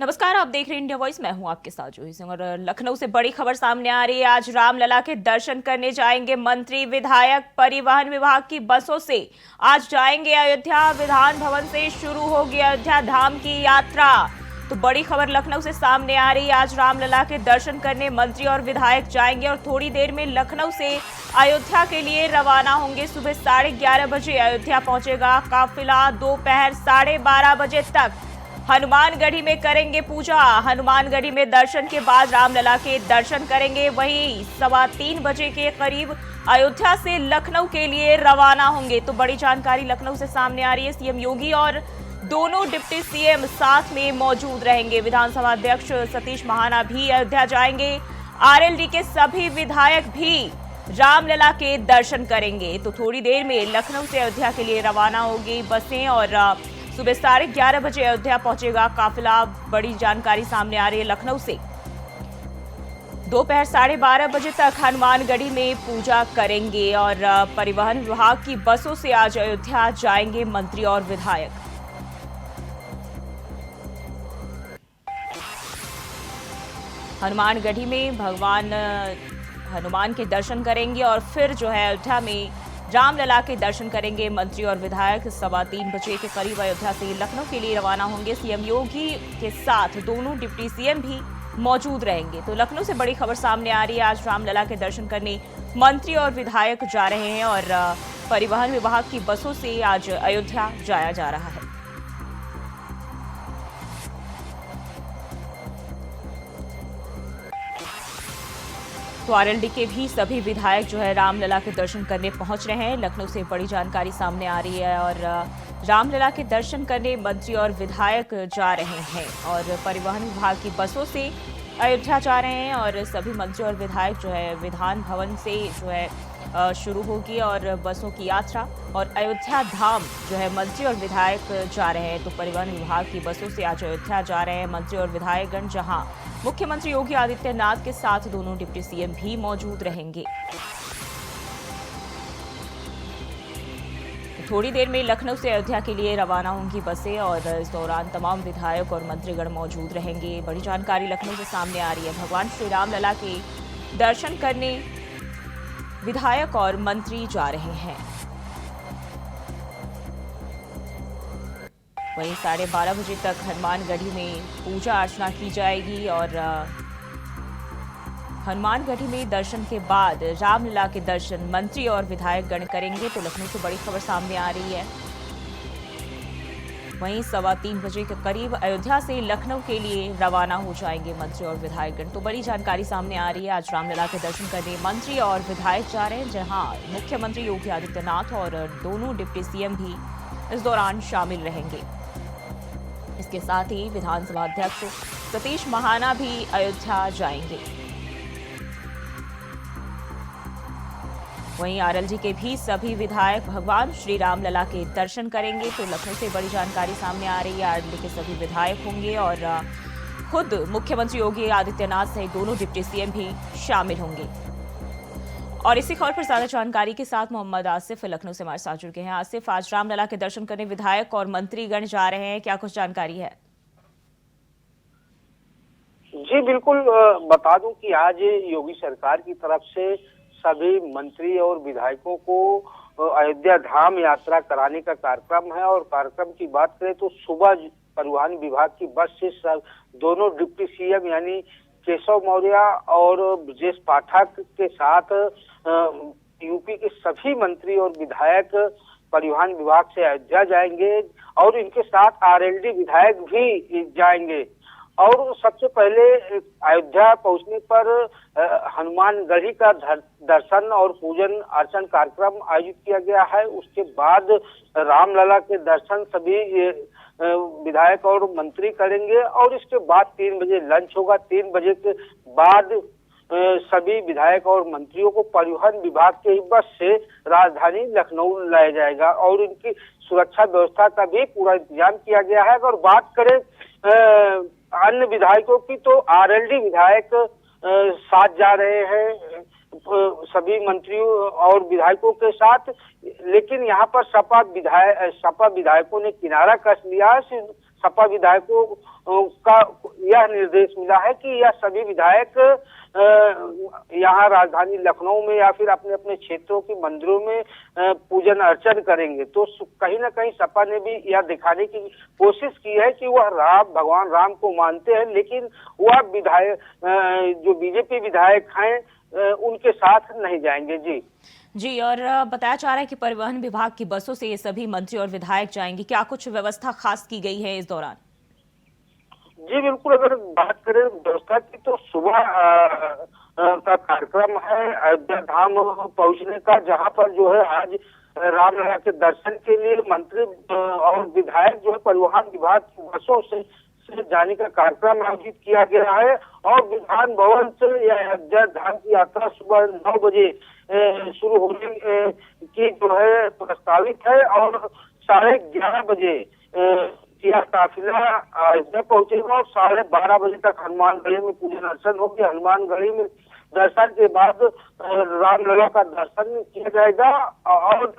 नमस्कार, आप देख रहे हैं इंडिया वॉइस। मैं हूं आपके साथ जूही सिंह। और लखनऊ से बड़ी खबर सामने आ रही है। आज रामलला के दर्शन करने जाएंगे मंत्री विधायक। परिवहन विभाग की बसों से आज जाएंगे अयोध्या। विधान भवन से शुरू होगी अयोध्या धाम की यात्रा। तो बड़ी खबर लखनऊ से सामने आ रही है। आज रामलला के दर्शन करने मंत्री और विधायक जाएंगे और थोड़ी देर में लखनऊ से अयोध्या के लिए रवाना होंगे। सुबह 11:30 बजे अयोध्या पहुंचेगा काफिला। दोपहर 12:30 बजे तक हनुमानगढ़ी में करेंगे पूजा। हनुमानगढ़ी में दर्शन के बाद रामलला के दर्शन करेंगे। वहीं 3:15 बजे के करीब अयोध्या से लखनऊ के लिए रवाना होंगे। तो बड़ी जानकारी लखनऊ से सामने आ रही है। सीएम योगी और दोनों डिप्टी सीएम साथ में मौजूद रहेंगे। विधानसभा अध्यक्ष सतीश महाना भी अयोध्या जाएंगे। आरएलडी के सभी विधायक भी रामलला के दर्शन करेंगे। तो थोड़ी देर में लखनऊ से अयोध्या के लिए रवाना होगी बसें और सुबह 11:30 बजे अयोध्या पहुंचेगा काफिला। बड़ी जानकारी सामने आ रही है लखनऊ से। दोपहर 12:30 बजे तक हनुमानगढ़ी में पूजा करेंगे और परिवहन विभाग की बसों से आज अयोध्या जाएंगे मंत्री और विधायक। हनुमानगढ़ी में भगवान हनुमान के दर्शन करेंगे और फिर जो है अयोध्या में रामलला के दर्शन करेंगे मंत्री और विधायक। 3:15 बजे के करीब अयोध्या से लखनऊ के लिए रवाना होंगे। सीएम योगी के साथ दोनों डिप्टी सीएम भी मौजूद रहेंगे। तो लखनऊ से बड़ी खबर सामने आ रही है। आज रामलला के दर्शन करने मंत्री और विधायक जा रहे हैं और परिवहन विभाग की बसों से आज अयोध्या जाया जा रहा है। तो आरएलडी के भी सभी विधायक जो है रामलला के दर्शन करने पहुंच रहे हैं। लखनऊ से बड़ी जानकारी सामने आ रही है और रामलला के दर्शन करने मंत्री और विधायक जा रहे हैं और परिवहन विभाग की बसों से अयोध्या जा रहे हैं। और सभी मंत्री और विधायक जो है विधान भवन से जो है शुरू होगी और बसों की यात्रा और अयोध्या धाम जो है मंत्री और विधायक जा रहे हैं। तो परिवहन विभाग की बसों से आज अयोध्या जा रहे हैं मंत्री और विधायकगण, जहां मुख्यमंत्री योगी आदित्यनाथ के साथ दोनों डिप्टी सीएम भी मौजूद रहेंगे। थोड़ी देर में लखनऊ से अयोध्या के लिए रवाना होंगी बसें और इस दौरान तमाम विधायक और मंत्रीगण मौजूद रहेंगे। बड़ी जानकारी लखनऊ से सामने आ रही है। भगवान श्री रामलला के दर्शन करने विधायक और मंत्री जा रहे हैं। वहीं 12:30 बजे तक हनुमानगढ़ी में पूजा अर्चना की जाएगी और हनुमानगढ़ी में दर्शन के बाद रामलला के दर्शन मंत्री और विधायक गण करेंगे। तो लखनऊ से बड़ी खबर सामने आ रही है। वहीं 3:15 बजे के करीब अयोध्या से लखनऊ के लिए रवाना हो जाएंगे मंत्री और विधायकगण। तो बड़ी जानकारी सामने आ रही है। आज रामलला के दर्शन करने मंत्री और विधायक जा रहे हैं, जहां मुख्यमंत्री योगी आदित्यनाथ और दोनों डिप्टी सीएम भी इस दौरान शामिल रहेंगे। इसके साथ ही विधानसभा अध्यक्ष सतीश महाना भी अयोध्या जाएंगे। वहीं आरएलडी के भी सभी विधायक भगवान श्री रामलला के दर्शन करेंगे। तो लखनऊ से बड़ी जानकारी सामने आ रही है। आरएलडी के सभी विधायक होंगे और खुद मुख्यमंत्री योगी आदित्यनाथ सहित दोनों डिप्टी सीएम भी शामिल होंगे। और इसी खबर पर ज्यादा जानकारी के साथ मोहम्मद आसिफ लखनऊ से हमारे साथ जुड़ गए हैं। आसिफ, आज रामलला के दर्शन करने विधायक और मंत्रीगण जा रहे हैं, क्या कुछ जानकारी है? जी बिल्कुल, बता दूं कि आज योगी सरकार की तरफ से सभी मंत्री और विधायकों को अयोध्या धाम यात्रा कराने का कार्यक्रम है। और कार्यक्रम की बात करें तो सुबह परिवहन विभाग की बस से सब दोनों डिप्टी सीएम यानी केशव मौर्य और ब्रजेश पाठक के साथ यूपी के सभी मंत्री और विधायक परिवहन विभाग से अयोध्या जाएंगे और इनके साथ आरएलडी विधायक भी जाएंगे। और सबसे पहले अयोध्या पहुंचने पर हनुमानगढ़ी का दर्शन और पूजन अर्चन कार्यक्रम आयोजित किया गया है। उसके बाद रामलला के दर्शन सभी विधायक और मंत्री करेंगे और इसके बाद 3 बजे लंच होगा। 3 बजे के बाद सभी विधायक और मंत्रियों को परिवहन विभाग के ही बस से राजधानी लखनऊ लाया जाएगा और इनकी सुरक्षा व्यवस्था का भी पूरा इंतजाम किया गया है। अगर बात करें अन्य विधायकों की तो आरएलडी विधायक साथ जा रहे हैं सभी मंत्रियों और विधायकों के साथ, लेकिन यहाँ पर सपा विधायकों ने किनारा कस लिया। सपा विधायकों का यह निर्देश मिला है कि यह सभी विधायक यहाँ राजधानी लखनऊ में या फिर अपने अपने क्षेत्रों के मंदिरों में पूजन अर्चन करेंगे। तो कहीं ना कहीं सपा ने भी यह दिखाने की कोशिश की है कि वह भगवान राम को मानते हैं, लेकिन वह विधायक जो बीजेपी विधायक हैं उनके साथ नहीं जाएंगे। जी, और बताया जा रहा है कि परिवहन विभाग की बसों से ये सभी मंत्री और विधायक जाएंगे। क्या कुछ व्यवस्था खास की गई है इस दौरान? जी बिल्कुल, अगर बात करें व्यवस्था की तो सुबह का कार्यक्रम है अयोध्या धाम पहुंचने का, जहां पर जो है आज रामलला के दर्शन के लिए मंत्री और विधायक जो है परिवहन विभाग की बसों से जाने का कार्यक्रम आयोजित किया गया है। और विधान भवन से यह अयोध्या धाम की यात्रा सुबह 9 बजे शुरू होने की जो है प्रस्तावित है और 11:30 बजे यह काफिला अयोध्या पहुंचेगा और 12:30 बजे तक हनुमानगढ़ी में पूजन अर्चन होगी। हनुमानगढ़ी में दर्शन के बाद रामलला का दर्शन किया जाएगा और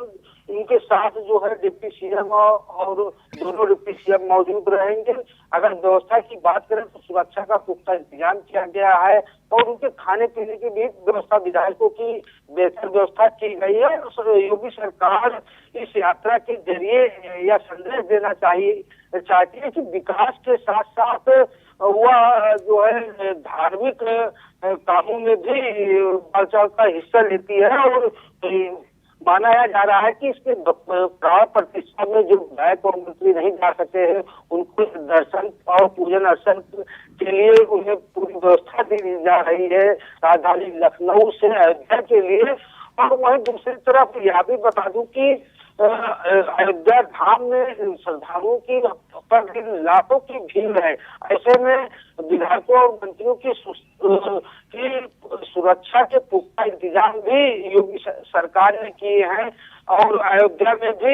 इनके साथ जो है डिप्टी सीएम और दोनों डिप्टी सीएम मौजूद रहेंगे। अगर व्यवस्था की बात करें तो सुरक्षा का पुख्ता इंतजाम किया गया है और उनके खाने पीने की भी व्यवस्था विधायकों की बेहतर व्यवस्था की गई है। योगी सरकार इस यात्रा के जरिए यह संदेश देना चाहती है कि विकास के साथ साथ वह जो है धार्मिक कामों में भी बढ़ का हिस्सा लेती है और माना जा रहा है कि इसके प्राण प्रतिष्ठा में जो विधायक और मंत्री नहीं जा सके हैं उनको दर्शन और पूजन अर्चन के लिए उन्हें पूरी व्यवस्था दी जा रही है राजधानी लखनऊ से अयोध्या के लिए। और वहीं दूसरी तरफ यह भी बता दूं कि अयोध्या धाम में श्रद्धालुओं की लाखों की भीड़ है। ऐसे में विधायकों और मंत्रियों की सुरक्षा के पुख्ता इंतजाम भी योगी सरकार ने किए हैं और अयोध्या में भी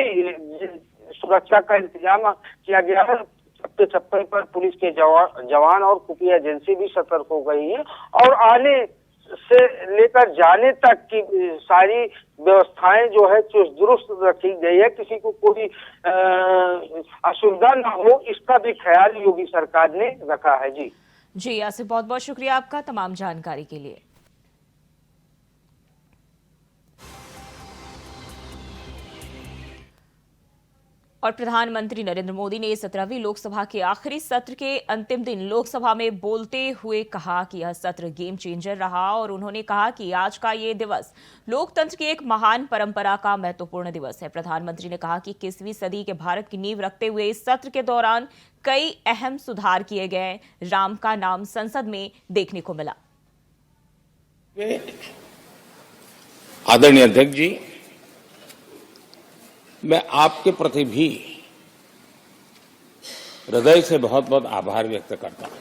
सुरक्षा का इंतजाम किया गया है। चप्पे चप्पे पर पुलिस के जवान और खुफिया एजेंसी भी सतर्क हो गई है और आने से लेकर जाने तक की सारी व्यवस्थाएं जो है चुस्त दुरुस्त रखी गई है। किसी को कोई असुविधा ना हो इसका भी ख्याल योगी सरकार ने रखा है। जी आसिफ, बहुत बहुत शुक्रिया आपका तमाम जानकारी के लिए। और प्रधानमंत्री नरेंद्र मोदी ने 17वीं लोकसभा के आखिरी सत्र के अंतिम दिन लोकसभा में बोलते हुए कहा कि यह सत्र गेम चेंजर रहा और उन्होंने कहा कि आज का ये दिवस लोकतंत्र की एक महान परंपरा का महत्वपूर्ण दिवस है। प्रधानमंत्री ने कहा कि 21वीं सदी के भारत की नींव रखते हुए इस सत्र के दौरान कई अहम सुधार किए गए। राम का नाम संसद में देखने को मिला। आदरणीय अध्यक्ष जी, मैं आपके प्रति भी हृदय से बहुत बहुत आभार व्यक्त करता हूं।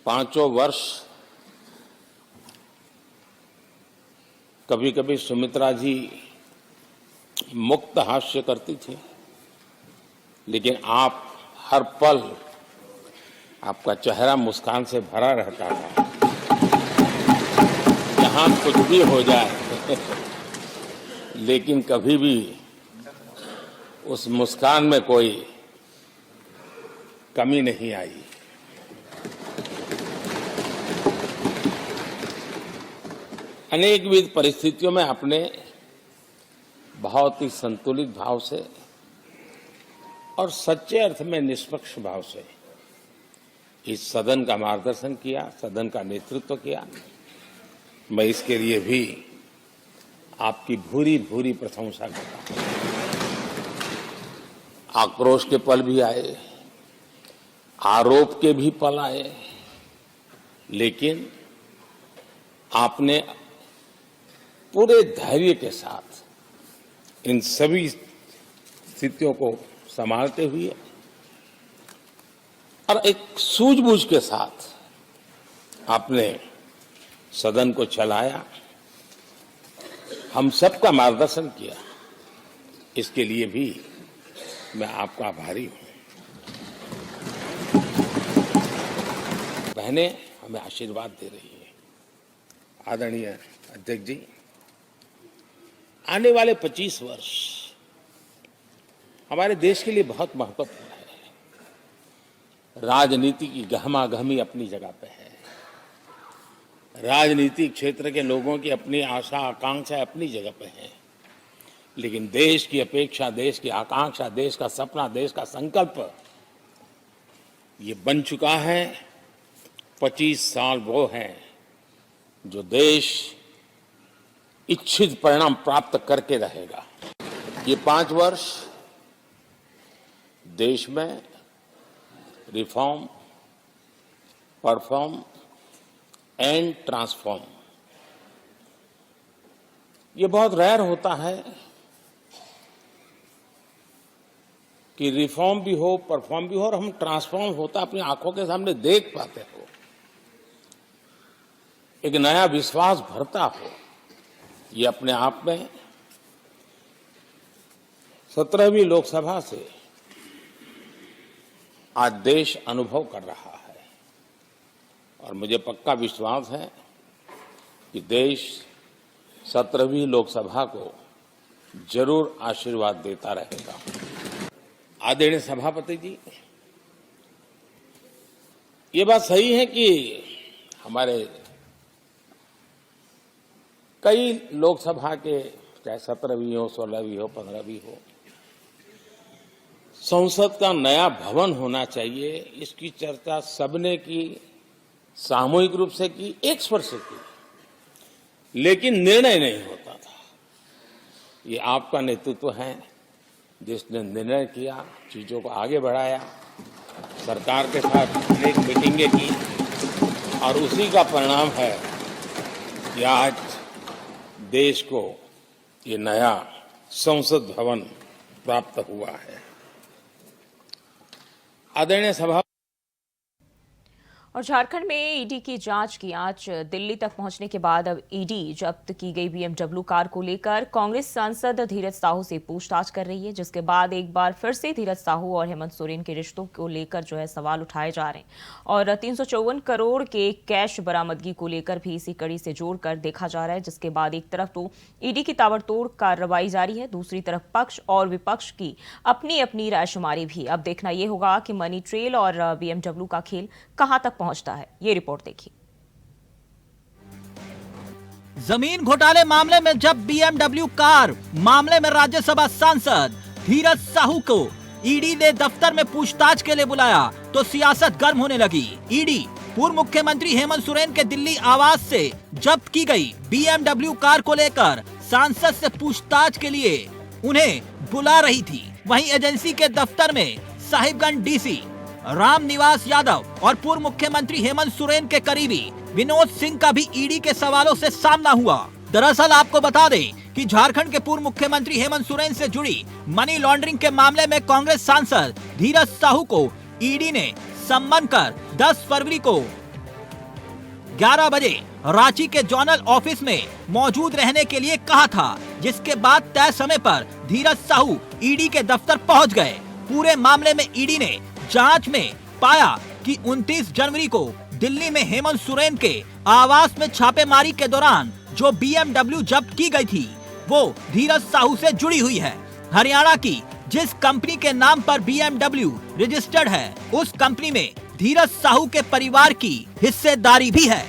पांचों वर्ष कभी कभी सुमित्रा जी मुक्त हास्य करती थी, लेकिन आप हर पल आपका चेहरा मुस्कान से भरा रहता था। जहां कुछ भी हो जाए लेकिन कभी भी उस मुस्कान में कोई कमी नहीं आई। अनेकविध परिस्थितियों में आपने बहुत ही संतुलित भाव से और सच्चे अर्थ में निष्पक्ष भाव से इस सदन का मार्गदर्शन किया, सदन का नेतृत्व किया। मैं इसके लिए भी आपकी भूरी भूरी प्रशंसा करता हूं। आक्रोश के पल भी आए, आरोप के भी पल आए, लेकिन आपने पूरे धैर्य के साथ इन सभी स्थितियों को संभालते हुए और एक सूझबूझ के साथ आपने सदन को चलाया, हम सबका मार्गदर्शन किया। इसके लिए भी मैं आपका आभारी हूं। बहनें हमें आशीर्वाद दे रही है। आदरणीय अध्यक्ष जी, आने वाले 25 वर्ष हमारे देश के लिए बहुत महत्वपूर्ण है। राजनीति की गहमागहमी अपनी जगह पे है, राजनीतिक क्षेत्र के लोगों की अपनी आशा आकांक्षा अपनी जगह पे है, लेकिन देश की अपेक्षा, देश की आकांक्षा, देश का सपना, देश का संकल्प ये बन चुका है। 25 साल वो हैं जो देश इच्छित परिणाम प्राप्त करके रहेगा। ये 5 वर्ष देश में रिफॉर्म, परफॉर्म एंड ट्रांसफॉर्म, ये बहुत रेयर होता है कि रिफॉर्म भी हो, परफॉर्म भी हो और हम ट्रांसफॉर्म होता अपनी आंखों के सामने देख पाते हो, एक नया विश्वास भरता हो। ये अपने आप में 17वीं लोकसभा से आज देश अनुभव कर रहा है और मुझे पक्का विश्वास है कि देश 17वीं लोकसभा को जरूर आशीर्वाद देता रहेगा। आदरणीय सभापति जी, ये बात सही है कि हमारे कई लोकसभा के, चाहे 17वीं हो, 16वीं हो, 15वीं हो, संसद का नया भवन होना चाहिए, इसकी चर्चा सबने की, सामूहिक रूप से की, एक स्वर से की, लेकिन निर्णय नहीं होता था। ये आपका नेतृत्व है जिसने निर्णय किया, चीजों को आगे बढ़ाया, सरकार के साथ अनेक मीटिंगें की और उसी का परिणाम है कि आज देश को ये नया संसद भवन प्राप्त हुआ है। आदरणीय सभा और झारखंड में ईडी की जांच की आंच दिल्ली तक पहुंचने के बाद अब ईडी जब्त की गई बीएमडब्ल्यू कार को लेकर कांग्रेस सांसद धीरज साहू से पूछताछ कर रही है, जिसके बाद एक बार फिर से धीरज साहू और हेमंत सोरेन के रिश्तों को लेकर जो है सवाल उठाए जा रहे हैं और 354 करोड़ के कैश बरामदगी को लेकर भी इसी कड़ी से जोड़कर देखा जा रहा है। जिसके बाद एक तरफ तो ईडी की ताबड़तोड़ कार्रवाई जारी है, दूसरी तरफ पक्ष और विपक्ष की अपनी अपनी रायशुमारी भी। अब देखना यह होगा कि मनी ट्रेल और बीएमडब्ल्यू का खेल कहां तक पहुंचता है। ये रिपोर्ट देखिए। जमीन घोटाले मामले में जब बीएमडब्ल्यू कार मामले में राज्यसभा सांसद धीरज साहू को ईडी ने दफ्तर में पूछताछ के लिए बुलाया तो सियासत गर्म होने लगी। ईडी पूर्व मुख्यमंत्री हेमंत सोरेन के दिल्ली आवास से जब्त की गई बीएमडब्ल्यू कार को लेकर सांसद से पूछताछ के लिए उन्हें बुला रही थी। वहीं एजेंसी के दफ्तर में साहिबगंज डीसी राम निवास यादव और पूर्व मुख्यमंत्री हेमंत सोरेन के करीबी विनोद सिंह का भी ईडी के सवालों से सामना हुआ। दरअसल आपको बता दें कि झारखंड के पूर्व मुख्यमंत्री हेमंत सोरेन से जुड़ी मनी लॉन्ड्रिंग के मामले में कांग्रेस सांसद धीरज साहू को ईडी ने सम्मन कर 10 फरवरी को 11 बजे रांची के जोनल ऑफिस में मौजूद रहने के लिए कहा था, जिसके बाद तय समय पर धीरज साहू ईडी के दफ्तर पहुंच गए। पूरे मामले में ईडी ने जांच में पाया कि 29 जनवरी को दिल्ली में हेमंत सोरेन के आवास में छापेमारी के दौरान जो बीएमडब्ल्यू जब्त की गई थी वो धीरज साहू से जुड़ी हुई है। हरियाणा की जिस कंपनी के नाम पर बीएमडब्ल्यू रजिस्टर्ड है, उस कंपनी में धीरज साहू के परिवार की हिस्सेदारी भी है।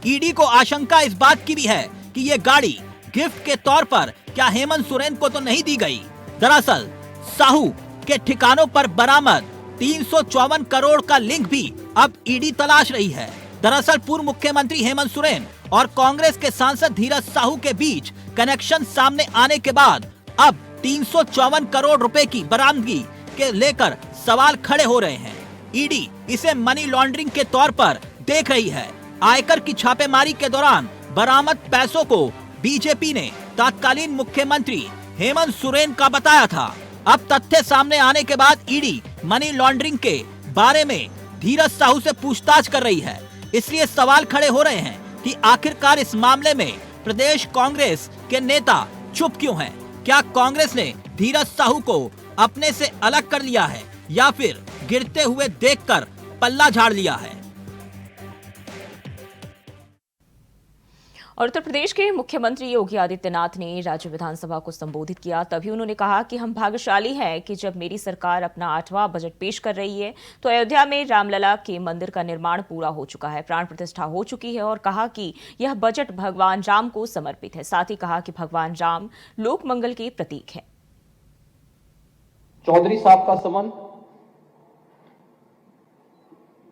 ईडी को आशंका इस बात की भी है कि ये गाड़ी गिफ्ट के तौर पर क्या हेमंत सोरेन को तो नहीं दी गई। दरअसल साहू के ठिकानों पर बरामद 354 करोड़ का लिंक भी अब ईडी तलाश रही है। दरअसल पूर्व मुख्यमंत्री हेमंत सोरेन और कांग्रेस के सांसद धीरज साहू के बीच कनेक्शन सामने आने के बाद अब 354 करोड़ रुपए की बरामदगी के लेकर सवाल खड़े हो रहे हैं। ईडी इसे मनी लॉन्ड्रिंग के तौर पर देख रही है। आयकर की छापेमारी के दौरान बरामद पैसों को बीजेपी ने तत्कालीन मुख्यमंत्री हेमंत सोरेन का बताया था। अब तथ्य सामने आने के बाद ईडी मनी लॉन्ड्रिंग के बारे में धीरज साहू से पूछताछ कर रही है। इसलिए सवाल खड़े हो रहे हैं कि आखिरकार इस मामले में प्रदेश कांग्रेस के नेता चुप क्यों हैं? क्या कांग्रेस ने धीरज साहू को अपने से अलग कर लिया है या फिर गिरते हुए देखकर पल्ला झाड़ लिया है? और उत्तर प्रदेश के मुख्यमंत्री योगी आदित्यनाथ ने राज्य विधानसभा को संबोधित किया। तभी उन्होंने कहा कि हम भाग्यशाली हैं कि जब मेरी सरकार अपना 8वां बजट पेश कर रही है तो अयोध्या में रामलला के मंदिर का निर्माण पूरा हो चुका है, प्राण प्रतिष्ठा हो चुकी है और कहा कि यह बजट भगवान राम को समर्पित है। साथ ही कहा कि भगवान राम लोक मंगल के प्रतीक है। चौधरी साहब का संबंध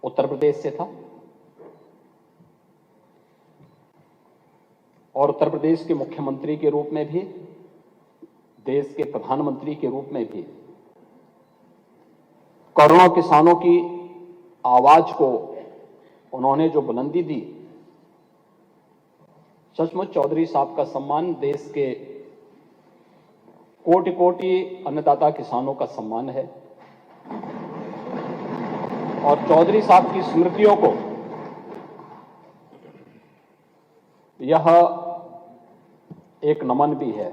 उत्तर प्रदेश से था और उत्तर प्रदेश के मुख्यमंत्री के रूप में भी, देश के प्रधानमंत्री के रूप में भी करोड़ों किसानों की आवाज को उन्होंने जो बुलंदी दी, सचमुच चौधरी साहब का सम्मान देश के कोटि कोटि अन्नदाता किसानों का सम्मान है। और चौधरी साहब की स्मृतियों को यह एक नमन भी है,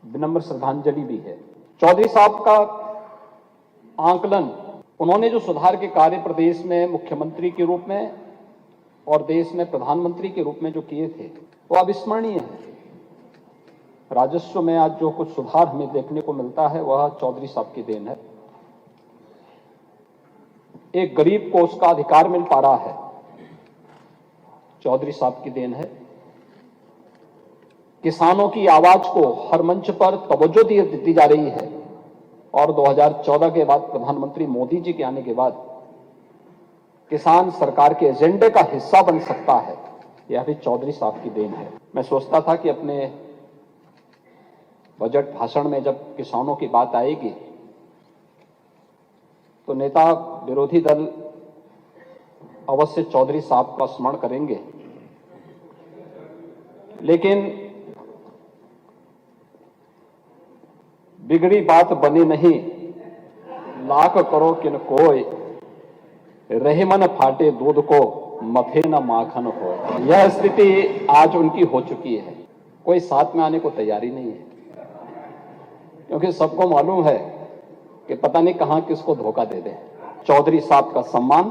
विनम्र श्रद्धांजलि भी है। चौधरी साहब का आंकलन, उन्होंने जो सुधार के कार्य प्रदेश में मुख्यमंत्री के रूप में और देश में प्रधानमंत्री के रूप में जो किए थे वो अविस्मरणीय है। राजस्व में आज जो कुछ सुधार हमें देखने को मिलता है वह चौधरी साहब की देन है। एक गरीब को उसका अधिकार मिल पा रहा है, चौधरी साहब की देन है। किसानों की आवाज को हर मंच पर तवज्जो दी जा रही है और 2014 के बाद प्रधानमंत्री मोदी जी के आने के बाद किसान सरकार के एजेंडे का हिस्सा बन सकता है, यह भी चौधरी साहब की देन है। मैं सोचता था कि अपने बजट भाषण में जब किसानों की बात आएगी तो नेता विरोधी दल अवश्य चौधरी साहब का स्मरण करेंगे, लेकिन बिगड़ी बात बनी नहीं, लाख करो किन कोय, रहे मन फाटे दूध को, मथे न माखन हो। यह स्थिति आज उनकी हो चुकी है। कोई साथ में आने को तैयारी नहीं है, क्योंकि सबको मालूम है कि पता नहीं कहां किसको धोखा दे दे। चौधरी साहब का सम्मान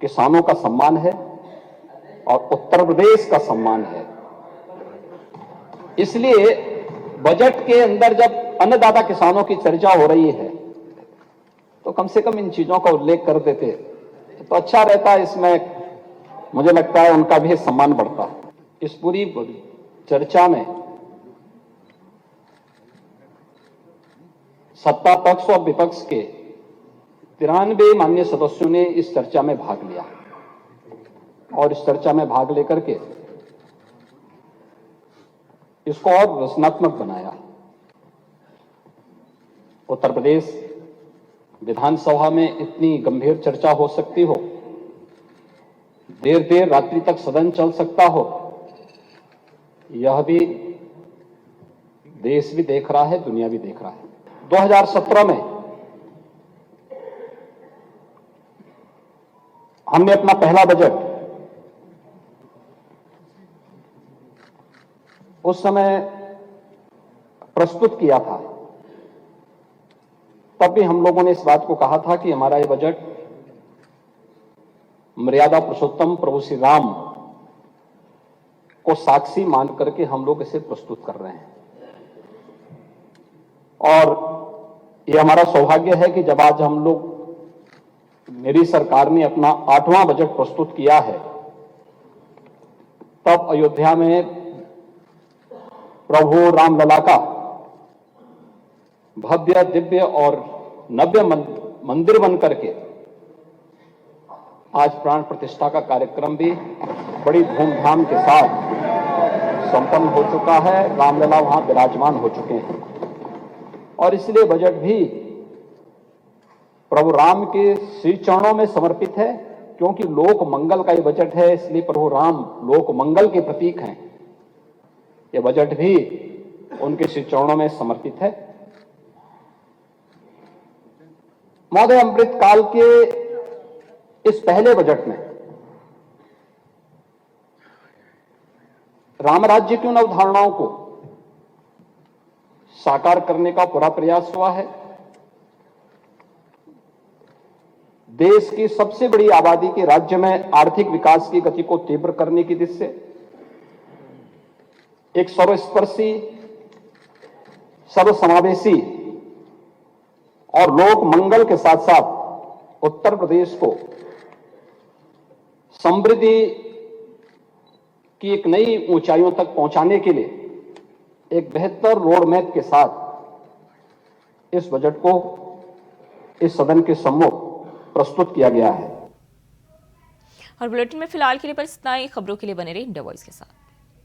किसानों का सम्मान है और उत्तर प्रदेश का सम्मान है। इसलिए बजट के अंदर जब अन्नदाता किसानों की चर्चा हो रही है तो कम से कम इन चीजों का उल्लेख कर देते तो अच्छा रहता। इसमें मुझे लगता है उनका भी सम्मान बढ़ता। इस पूरी चर्चा में सत्ता पक्ष और विपक्ष के 93 माननीय सदस्यों ने इस चर्चा में भाग लिया और इस चर्चा में भाग लेकर के इसको और रचनात्मक बनाया। उत्तर प्रदेश विधानसभा में इतनी गंभीर चर्चा हो सकती हो, देर देर रात्रि तक सदन चल सकता हो, यह भी देश भी देख रहा है, दुनिया भी देख रहा है। 2017 में हमने अपना पहला बजट उस समय प्रस्तुत किया था। तब भी हम लोगों ने इस बात को कहा था कि हमारा ये बजट मर्यादा पुरुषोत्तम प्रभु श्री राम को साक्षी मान करके हम लोग इसे प्रस्तुत कर रहे हैं। और ये हमारा सौभाग्य है कि जब आज हम लोग, मेरी सरकार ने अपना 8वां बजट प्रस्तुत किया है, तब अयोध्या में प्रभु रामलला का भव्य दिव्य और नव्य मंदिर बन करके आज प्राण प्रतिष्ठा का कार्यक्रम भी बड़ी धूमधाम के साथ संपन्न हो चुका है। रामलला वहां विराजमान हो चुके हैं और इसलिए बजट भी प्रभु राम के श्री चरणों में समर्पित है, क्योंकि लोक मंगल का ये बजट है, इसलिए प्रभु राम लोक मंगल के प्रतीक हैं। ये बजट भी उनके श्री चरणों में समर्पित है। महोदय, अमृत काल के इस पहले बजट में राम राज्य की उन अवधारणाओं को साकार करने का पूरा प्रयास हुआ है। देश की सबसे बड़ी आबादी के राज्य में आर्थिक विकास की गति को तीव्र करने की दिशा से एक सर्वस्पर्शी, सर्वसमावेशी और लोक मंगल के साथ साथ उत्तर प्रदेश को समृद्धि की एक नई ऊंचाइयों तक पहुंचाने के लिए एक बेहतर रोड मैप के साथ इस बजट को इस सदन के सम्मुख प्रस्तुत किया गया है। और बुलेटिन में फिलहाल के लिए बस इतना ही। खबरों के लिए बने रहिए इंडिया वॉइस के साथ।